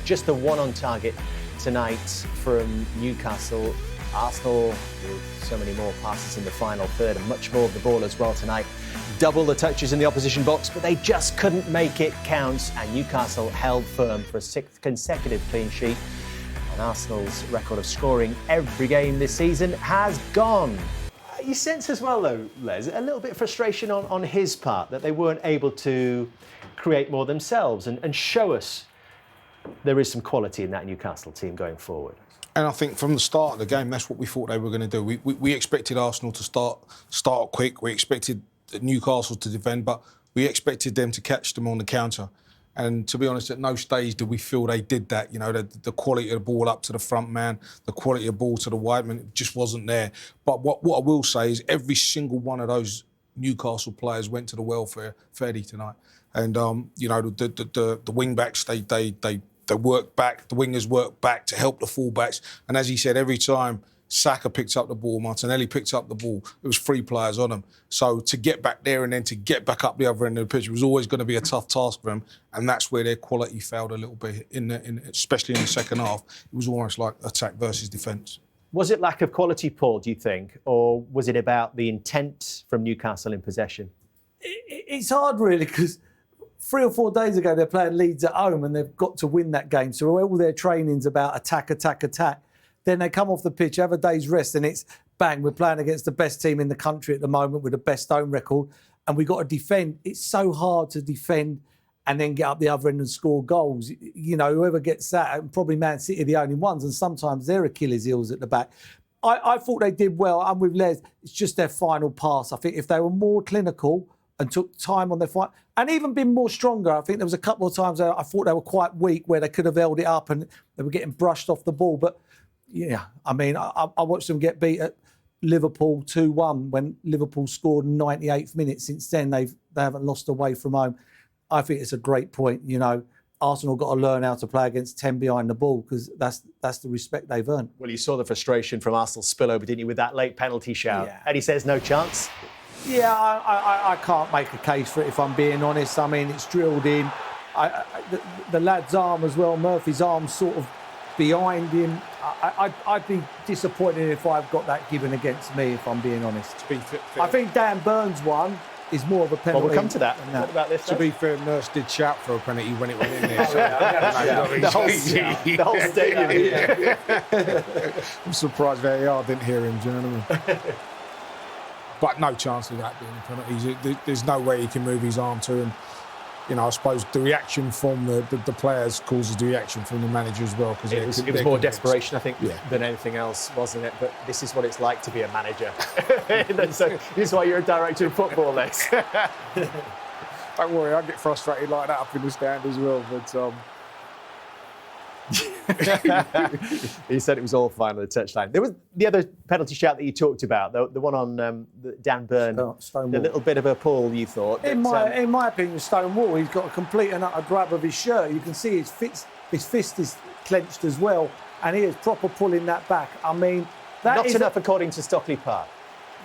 Just the one on target tonight from Newcastle. Arsenal with so many more passes in the final third and much more of the ball as well tonight. Double the touches in the opposition box, but they just couldn't make it count. And Newcastle held firm for a sixth consecutive clean sheet. And Arsenal's record of scoring every game this season has gone. You sense as well, though, Les, a little bit of frustration on his part that they weren't able to create more themselves and show us there is some quality in that Newcastle team going forward. And I think from the start of the game, that's what we thought they were going to do. We expected Arsenal to start quick. We expected Newcastle to defend, but we expected them to catch them on the counter. And to be honest, at no stage did we feel they did that. You know, the quality of the ball up to the front man, the quality of the ball to the wide man, just wasn't there. But what I will say is every single one of those Newcastle players went to the welfare for Eddie tonight. And you know, the wing backs they work back, the wingers work back to help the full-backs. And as he said, every time Saka picked up the ball, Martinelli picked up the ball, it was 3 players on them. So to get back there and then to get back up the other end of the pitch was always going to be a tough task for them. And that's where their quality failed a little bit, especially in the second half. It was almost like attack versus defence. Was it lack of quality, Paul, do you think? Or was it about the intent from Newcastle in possession? It's hard, really, because 3 or 4 days ago, they're playing Leeds at home and they've got to win that game. So all their training's about attack, attack, attack. Then they come off the pitch, have a day's rest, and it's bang, we're playing against the best team in the country at the moment with the best home record, and we've got to defend. It's so hard to defend and then get up the other end and score goals. You know, whoever gets that, and probably Man City are the only ones, and sometimes they're Achilles' heels at the back. I thought they did well. I'm with Les. It's just their final pass. I think if they were more clinical and took time on their fight, and even been more stronger. I think there was a couple of times I thought they were quite weak where they could have held it up and they were getting brushed off the ball. But yeah, I mean, I watched them get beat at Liverpool 2-1 when Liverpool scored in 98th minute. Since then, they haven't lost away from home. I think it's a great point. You know, Arsenal got to learn how to play against 10 behind the ball because that's the respect they've earned. Well, you saw the frustration from Arsenal's spillover, didn't you, with that late penalty shout? Yeah. Eddie says no chance. Yeah, I can't make a case for it, if I'm being honest. I mean, it's drilled in. The lad's arm as well, Murphy's arm sort of behind him. I'd be disappointed if I've got that given against me, if I'm being honest. To be fair, I think Dan Burns' one is more of a penalty. Well, we'll come to that. What about this? To be fair, Nurse did shout for a penalty when it went in there. The whole stadium. I'm surprised VAR didn't hear him, do you know what I mean? But no chance of that being a penalty. There's no way he can move his arm to him. You know, I suppose the reaction from the players causes the reaction from the manager as well. Because it was more desperation, I think, than anything else, wasn't it? But this is what it's like to be a manager. So this is why you're a director of football, Les. Don't worry, I get frustrated like that up in the stand as well. But he said it was all fine on the touchline. There was the other penalty shout that you talked about, the one on Dan Burn. Stonewall. A little bit of a pull, you thought. In my opinion, Stonewall, he's got a complete and utter grab of his shirt. You can see his fist is clenched as well, and he is proper pulling that back. I mean, not enough according to Stockley Park.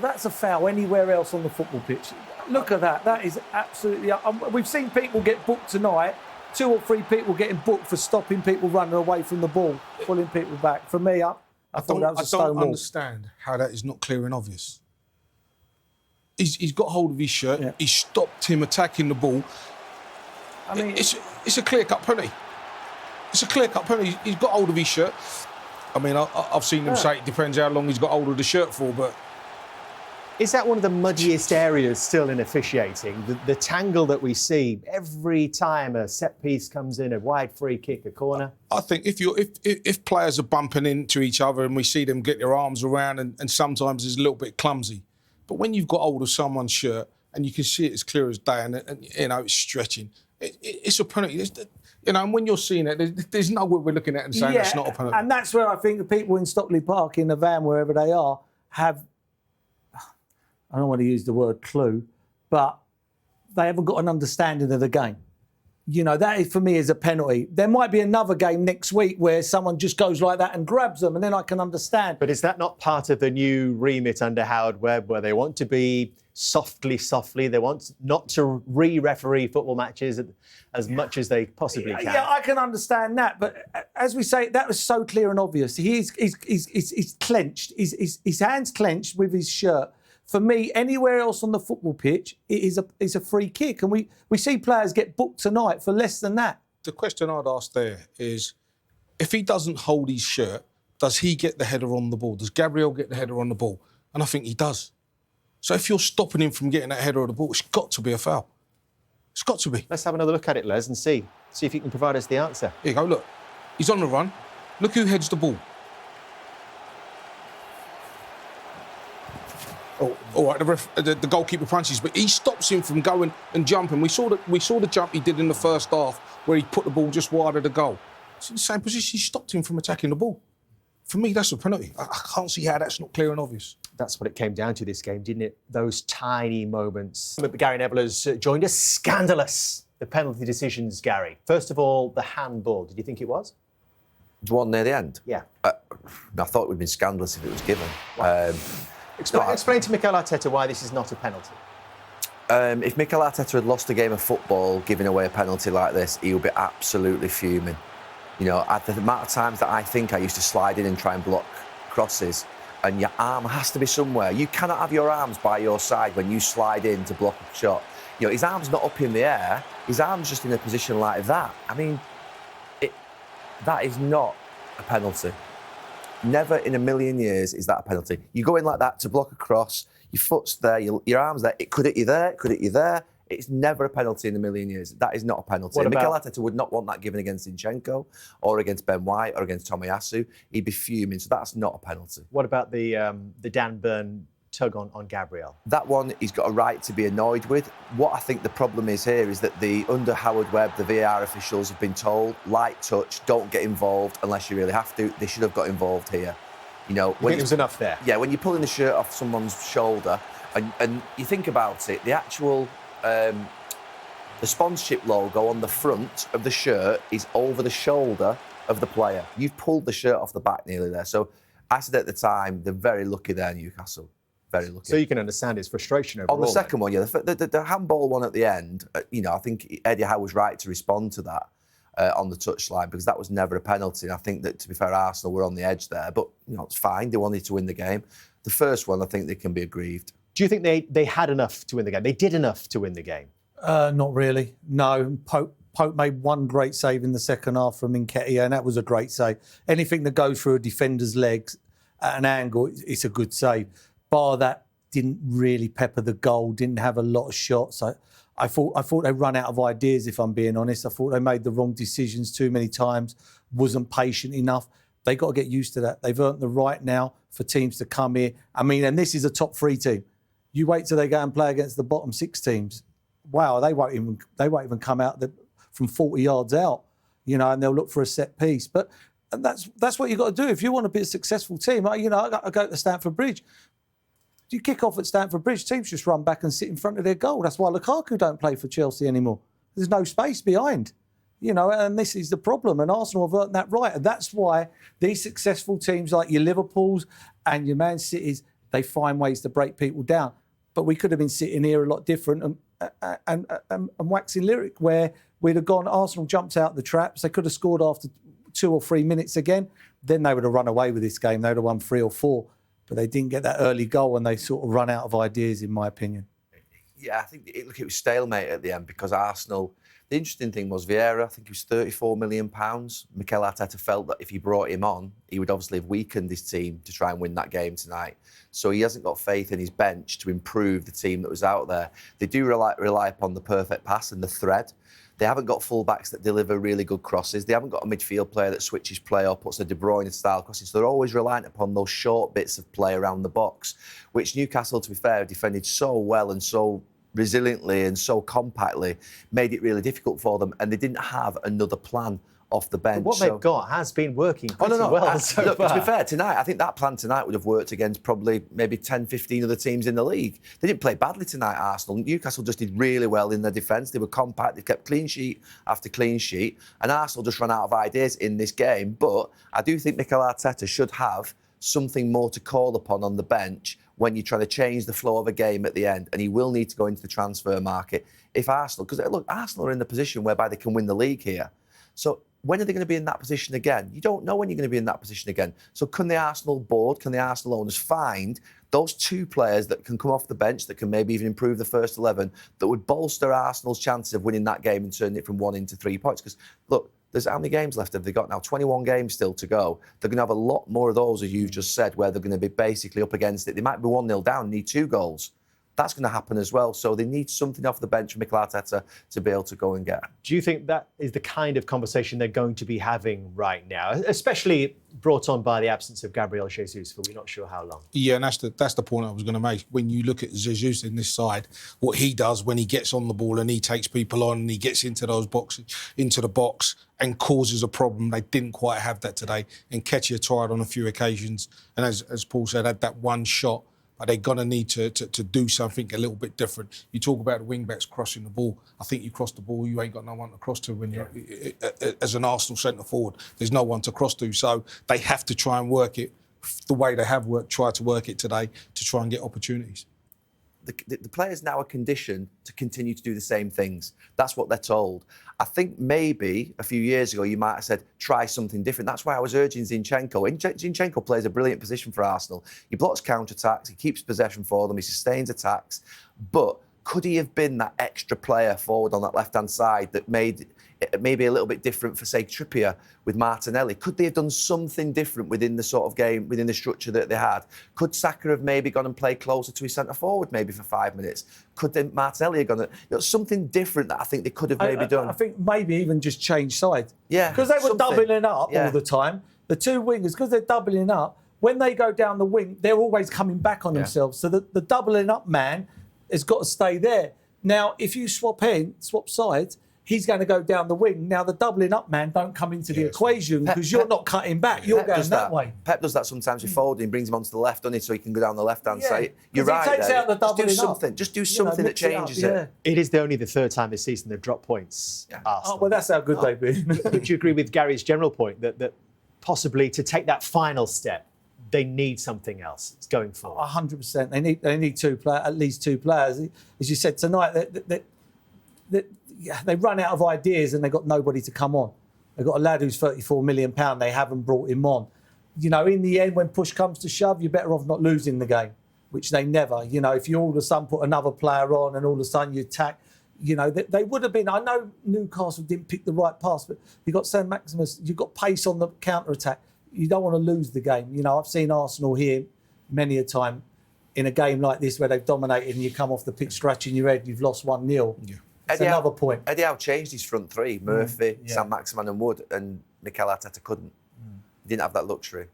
That's a foul anywhere else on the football pitch. Look at that. That is absolutely... we've seen people get booked tonight. 2 or 3 people getting booked for stopping people running away from the ball, pulling people back. For me, I thought that was a Stonewall. I don't understand how that is not clear and obvious. He's got hold of his shirt. Yeah. He stopped him attacking the ball. I mean, it's a clear-cut penalty. It's a clear-cut penalty. He's got hold of his shirt. I mean, I've seen them say it depends how long he's got hold of the shirt for, but... Is that one of the muddiest areas still in officiating? The tangle that we see every time a set piece comes in, a wide free kick, a corner? I think if players are bumping into each other and we see them get their arms around and sometimes it's a little bit clumsy. But when you've got hold of someone's shirt and you can see it as clear as day and you know, it's stretching, it's a penalty. You know, and when you're seeing it, there's no way we're looking at it and saying that's not a penalty. And that's where I think the people in Stockley Park, in the van, wherever they are, have... I don't want to use the word clue, but they haven't got an understanding of the game. You know, that is, for me, is a penalty. There might be another game next week where someone just goes like that and grabs them, and then I can understand. But is that not part of the new remit under Howard Webb, where they want to be softly. They want not to re-referee football matches as much as they possibly can. Yeah, I can understand that, but as we say, that was so clear and obvious. He's clenched. His hands clenched with his shirt. For me, anywhere else on the football pitch, it is a free kick, and we see players get booked tonight for less than that. The question I'd ask there is, if he doesn't hold his shirt, does he get the header on the ball? Does Gabriel get the header on the ball? And I think he does. So if you're stopping him from getting that header on the ball, it's got to be a foul. It's got to be. Let's have another look at it, Les, and see if you can provide us the answer. Here you go, look. He's on the run. Look who heads the ball. Oh, all right, the goalkeeper punches, but he stops him from going and jumping. We saw the jump he did in the first half where he put the ball just wide of the goal. It's in the same position. He stopped him from attacking the ball. For me, that's a penalty. I can't see how that's not clear and obvious. That's what it came down to this game, didn't it? Those tiny moments. Gary Neville has joined us. Scandalous, the penalty decisions, Gary. First of all, the handball. Did you think it was? The one near the end? Yeah. I thought it would have been scandalous if it was given. Explain to Mikel Arteta why this is not a penalty. If Mikel Arteta had lost a game of football giving away a penalty like this, he would be absolutely fuming. You know, at the amount of times that I think I used to slide in and try and block crosses, and your arm has to be somewhere. You cannot have your arms by your side when you slide in to block a shot. You know, his arm's not up in the air. His arm's just in a position like that. I mean, that is not a penalty. Never in a million years is that a penalty. You go in like that to block a cross, your foot's there, your arm's there. It could hit you there, it could hit you there. It's never a penalty in a million years. That is not a penalty. Mikel Arteta would not want that given against Zinchenko or against Ben White or against Tomiyasu. He'd be fuming, so that's not a penalty. What about the Dan Burn tug on Gabriel? That one he's got a right to be annoyed with. What I think the problem is here is that under Howard Webb, the VAR officials have been told, light touch, don't get involved unless you really have to. They should have got involved here. You know, when it was enough there. Yeah, when you're pulling the shirt off someone's shoulder and you think about it, the actual the sponsorship logo on the front of the shirt is over the shoulder of the player. You've pulled the shirt off the back nearly there. So I said at the time, they're very lucky there, Newcastle. Very lucky. So you can understand his frustration overall. On the second one, yeah, the handball one at the end, you know, I think Eddie Howe was right to respond to that on the touchline because that was never a penalty. And I think that, to be fair, Arsenal were on the edge there. But, you know, it's fine. They wanted to win the game. The first one, I think they can be aggrieved. Do you think they had enough to win the game? They did enough to win the game? Not really. No. Pope made one great save in the second half from Nketiah, and that was a great save. Anything that goes through a defender's legs at an angle, it's a good save. Bar that, didn't really pepper the goal, didn't have a lot of shots. I thought they run out of ideas, if I'm being honest. I thought they made the wrong decisions too many times, wasn't patient enough. They got to get used to that. They've earned the right now for teams to come here. I mean, and this is a top 3 team. You wait till they go and play against the bottom 6 teams. Wow, they won't even come out from 40 yards out, you know, and they'll look for a set piece. But that's what you've got to do if you want to be a successful team. You know, I go to Stamford Bridge. You kick off at Stamford Bridge, teams just run back and sit in front of their goal. That's why Lukaku don't play for Chelsea anymore. There's no space behind, you know, and this is the problem. And Arsenal have earned that right. And that's why these successful teams like your Liverpools and your Man Cities, they find ways to break people down. But we could have been sitting here a lot different and waxing lyric where we'd have gone, Arsenal jumped out the traps. They could have scored after 2 or 3 minutes again. Then they would have run away with this game. They would have won 3 or 4. But they didn't get that early goal and they sort of run out of ideas, in my opinion. Yeah, I think it was stalemate at the end because Arsenal... The interesting thing was Vieira, I think he was £34 million. Mikel Arteta felt that if he brought him on, he would obviously have weakened his team to try and win that game tonight. So he hasn't got faith in his bench to improve the team that was out there. They do rely upon the perfect pass and the thread. They haven't got full-backs that deliver really good crosses. They haven't got a midfield player that switches play or puts a De Bruyne-style crosses. So they're always reliant upon those short bits of play around the box, which Newcastle, to be fair, defended so well and so resiliently and so compactly, made it really difficult for them. And they didn't have another plan off the bench. But what they've got has been working pretty well so look, far. To be fair, tonight, I think that plan tonight would have worked against probably maybe 10, 15 other teams in the league. They didn't play badly tonight, Arsenal. Newcastle just did really well in their defence. They were compact. They kept clean sheet after clean sheet. And Arsenal just ran out of ideas in this game. But I do think Mikel Arteta should have something more to call upon on the bench when you're trying to change the flow of a game at the end, and he will need to go into the transfer market. If Arsenal, because look, Arsenal are in the position whereby they can win the league here. So when are they going to be in that position again? You don't know when you're going to be in that position again. So can the Arsenal board, can the Arsenal owners find those 2 players that can come off the bench, that can maybe even improve the first 11, that would bolster Arsenal's chances of winning that game and turning it from 1 into 3 points? Because, look, there's how many games left have they got now? 21 games still to go. They're going to have a lot more of those, as you've just said, where they're going to be basically up against it. They might be 1-0 down, need 2 goals. That's going to happen as well. So they need something off the bench for Mikel Arteta to be able to go and get. Do you think that is the kind of conversation they're going to be having right now, especially brought on by the absence of Gabriel Jesus for we're not sure how long? Yeah, and that's the point I was going to make. When you look at Jesus in this side, what he does when he gets on the ball and he takes people on and he gets into those boxes, into the box and causes a problem, they didn't quite have that today. And Nketiah tried on a few occasions, and as Paul said, had that one shot. But they're going to need to do something a little bit different. You talk about the wing-backs crossing the ball. I think you cross the ball, you ain't got no one to cross to when you're, as an Arsenal centre-forward. There's no one to cross to. So they have to try and work it the way they have tried to work it today to try and get opportunities. The players now are conditioned to continue to do the same things. That's what they're told. I think maybe a few years ago you might have said, try something different. That's why I was urging Zinchenko. Zinchenko plays a brilliant position for Arsenal. He blocks counter-attacks, he keeps possession for them, he sustains attacks. But could he have been that extra player forward on that left-hand side that made it maybe a little bit different for, say, Trippier with Martinelli? Could they have done something different within the sort of game, within the structure that they had? Could Saka have maybe gone and played closer to his centre-forward maybe for 5 minutes? Could then Martinelli have gone something different that I think they could have maybe done? I think maybe even just change sides. Yeah. Because they were doubling up all the time. The 2 wingers, because they're doubling up, when they go down the wing, they're always coming back on themselves. So the doubling up man has got to stay there. Now, if you swap sides, he's going to go down the wing. Now, the doubling up man don't come into the equation because you're not cutting back. You're going that way. Pep does that sometimes with Foden. He brings him onto the left, doesn't he, so he can go down the left-hand side. You're right. He takes out the doubling Just do something that changes it. It is only the 3rd time this season they've dropped points. Yeah. Arsenal. Oh, well, that's how good they've been. But do you agree with Gary's general point that possibly to take that final step, they need something else going forward? 100%. They need at least 2 players. As you said tonight, they run out of ideas and they've got nobody to come on. They've got a lad who's £34 million. They haven't brought him on. You know, in the end, when push comes to shove, you're better off not losing the game, which they never. You know, if you all of a sudden put another player on and all of a sudden you attack, you know, they would have been. I know Newcastle didn't pick the right pass, but you've got Sam Maximus, you've got pace on the counter-attack. You don't want to lose the game. You know, I've seen Arsenal here many a time in a game like this where they've dominated and you come off the pitch scratching your head, you've lost 1-0. Yeah. That's another point. Eddie Howe changed his front 3, Murphy, Sam Maximan and Wood, and Mikel Arteta couldn't. He didn't have that luxury.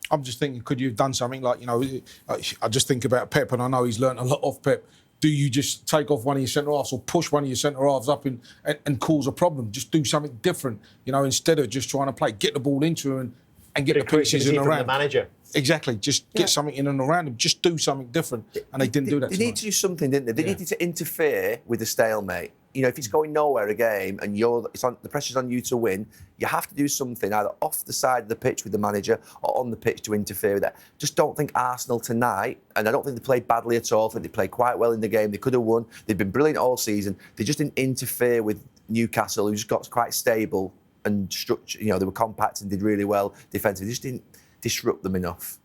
I'm just thinking, could you have done something like, you know, I just think about Pep, and I know he's learnt a lot off Pep. Do you just take off one of your centre-halves or push one of your centre-halves up and cause a problem? Just do something different, you know, instead of just trying to play. Get the ball into him and get the pieces in and around. The manager. Exactly. Just get something in and around him. Just do something different. And they didn't do that They need to do something, didn't they? They needed to interfere with the stalemate. You know, if it's going nowhere a game and the pressure's on you to win, you have to do something either off the side of the pitch with the manager or on the pitch to interfere with that. Just don't think Arsenal tonight, and I don't think they played badly at all. I think they played quite well in the game. They could have won. They've been brilliant all season. They just didn't interfere with Newcastle, who just got quite stable and structured. You know, they were compact and did really well defensively. They just didn't disrupt them enough.